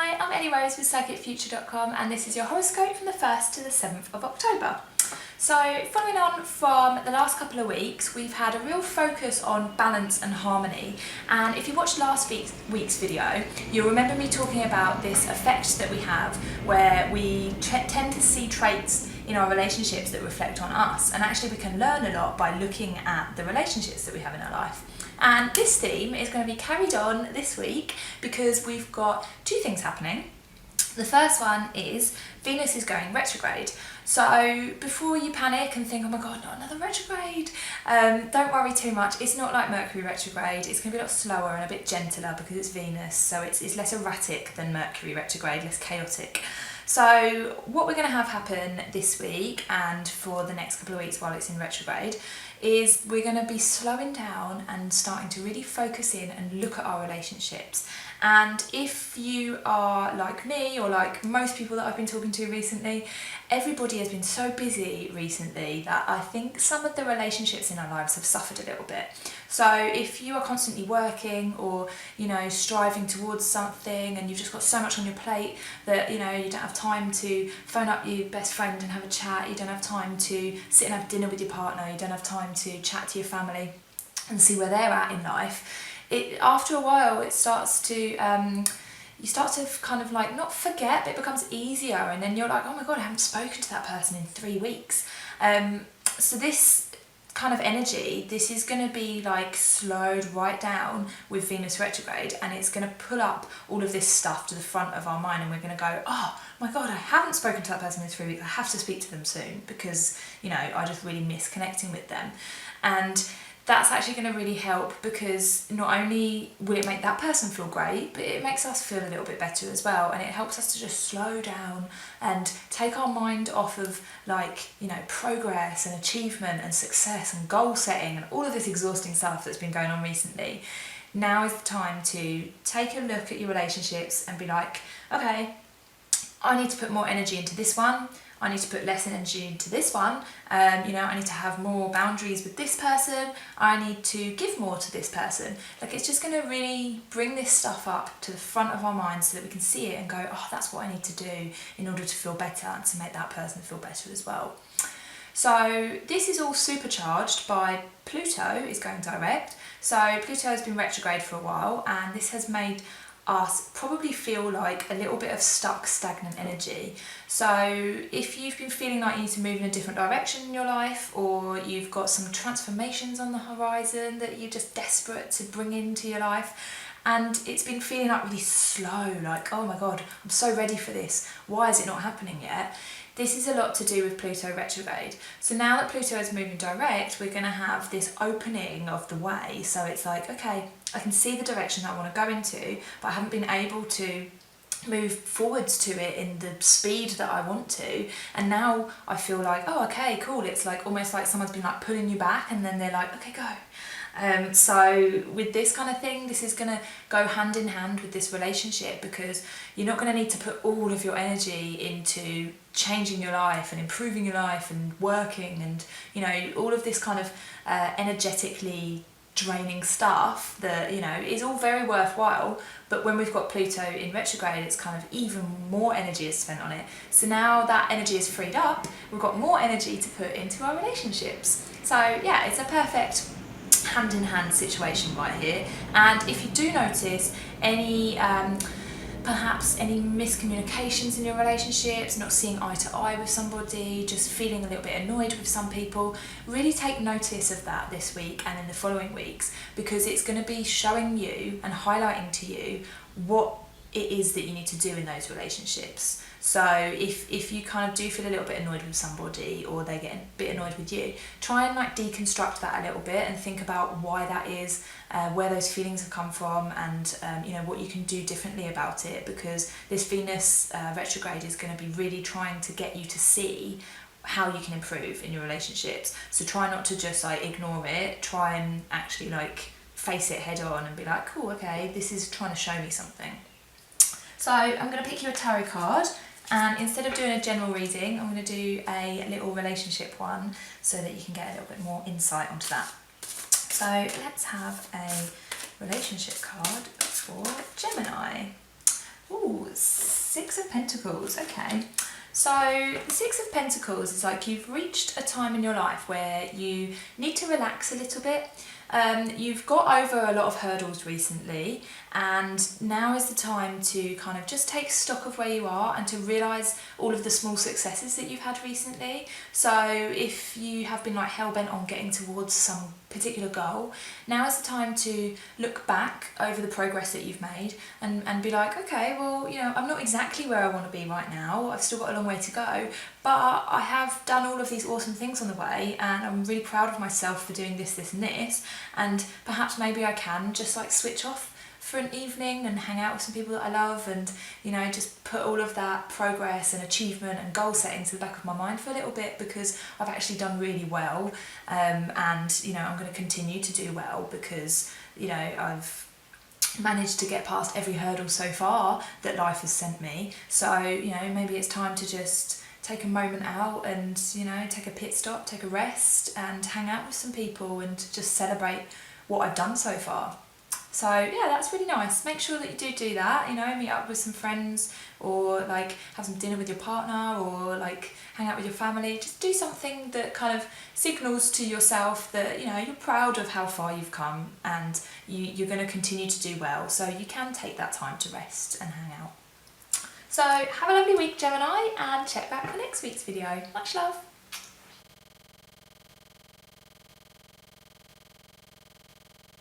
Hi, I'm Ellie Rose with PsychicFuture.com and this is your horoscope from the 1st to the 7th of October. So following on from the last couple of weeks, we've had a real focus on balance and harmony, and if you watched last week's video, you'll remember me talking about this effect that we have where we tend to see traits in our relationships that reflect on us, and actually we can learn a lot by looking at the relationships that we have in our life. And this theme is going to be carried on this week because we've got two things happening. The first one is Venus is going retrograde. So before you panic and think, oh my god, not another retrograde, don't worry too much. It's not like Mercury retrograde. It's going to be a lot slower and a bit gentler because it's Venus, so it's less erratic than Mercury retrograde, less chaotic. So what we're going to have happen this week and for the next couple of weeks while it's in retrograde is we're going to be slowing down and starting to really focus in and look at our relationships. And if you are like me or like most people that I've been talking to recently, everybody has been so busy recently that I think some of the relationships in our lives have suffered a little bit. So if you are constantly working or, you know, striving towards something and you've just got so much on your plate that, you know, you don't have time to phone up your best friend and have a chat, you don't have time to sit and have dinner with your partner, you don't have time to chat to your family and see where they're at in life, after a while it starts to you start to kind of like not forget, but it becomes easier, and then you're like, oh my god, I haven't spoken to that person in 3 weeks. So this kind of energy, this is going to be like slowed right down with Venus retrograde, and it's going to pull up all of this stuff to the front of our mind, and we're going to go, oh my god, I haven't spoken to that person in 3 weeks, I have to speak to them soon because, you know, I just really miss connecting with them. And that's actually going to really help because not only will it make that person feel great, but it makes us feel a little bit better as well, and it helps us to just slow down and take our mind off of, like, you know, progress and achievement and success and goal setting and all of this exhausting stuff that's been going on recently. Now is the time to take a look at your relationships and be like, okay, I need to put more energy into this one, I need to put less energy into this one, you know, I need to have more boundaries with this person, I need to give more to this person. Like, it's just going to really bring this stuff up to the front of our minds so that we can see it and go, oh, that's what I need to do in order to feel better and to make that person feel better as well. So this is all supercharged by Pluto is going direct. So Pluto has been retrograde for a while, and this has made us probably feel like a little bit of stuck, stagnant energy. So if you've been feeling like you need to move in a different direction in your life, or you've got some transformations on the horizon that you're just desperate to bring into your life, and it's been feeling like really slow, like, oh my god, I'm so ready for this, why is it not happening yet? This is a lot to do with Pluto retrograde. So now that Pluto is moving direct, we're going to have this opening of the way. So it's like, okay, I can see the direction that I want to go into, but I haven't been able to move forwards to it in the speed that I want to. And now I feel like, oh, okay, cool. It's like almost like someone's been like pulling you back, and then they're like, okay, go. So with this kind of thing, this is going to go hand in hand with this relationship, because you're not going to need to put all of your energy into changing your life and improving your life and working and, you know, all of this kind of energetically draining stuff that, you know, is all very worthwhile. But when we've got Pluto in retrograde, it's kind of even more energy is spent on it. So now that energy is freed up, we've got more energy to put into our relationships. So yeah, it's a perfect hand-in-hand situation right here. And if you do notice any perhaps any miscommunications in your relationships, not seeing eye to eye with somebody, just feeling a little bit annoyed with some people, really take notice of that this week and in the following weeks, because it's going to be showing you and highlighting to you what it is that you need to do in those relationships. So if you kind of do feel a little bit annoyed with somebody, or they get a bit annoyed with you, try and like deconstruct that a little bit and think about why that is, where those feelings have come from, and you know, what you can do differently about it, because this Venus retrograde is going to be really trying to get you to see how you can improve in your relationships. So try not to just like ignore it, try and actually like face it head on and be like, cool, okay, this is trying to show me something. So I'm going to pick you a tarot card, and instead of doing a general reading, I'm going to do a little relationship one so that you can get a little bit more insight onto that. So let's have a relationship card for Gemini. Ooh, Six of Pentacles, okay. So the Six of Pentacles is like you've reached a time in your life where you need to relax a little bit. You've got over a lot of hurdles recently, and now is the time to kind of just take stock of where you are and to realise all of the small successes that you've had recently. So if you have been like hell-bent on getting towards some particular goal, now is the time to look back over the progress that you've made and be like, okay, well, you know, I'm not exactly where I want to be right now. I've still got a long way to go, but I have done all of these awesome things on the way, and I'm really proud of myself for doing this, this and this, and perhaps maybe I can just like switch off for an evening and hang out with some people that I love, and you know, just put all of that progress and achievement and goal setting to the back of my mind for a little bit, because I've actually done really well, and you know, I'm going to continue to do well because, you know, I've managed to get past every hurdle so far that life has sent me. So, you know, maybe it's time to just take a moment out and, you know, take a pit stop, take a rest and hang out with some people and just celebrate what I've done so far. So yeah, that's really nice. Make sure that you do that, you know, meet up with some friends, or like have some dinner with your partner, or like hang out with your family. Just do something that kind of signals to yourself that, you know, you're proud of how far you've come, and you're going to continue to do well. So you can take that time to rest and hang out. So have a lovely week, Gemini, and check back for next week's video. Much love.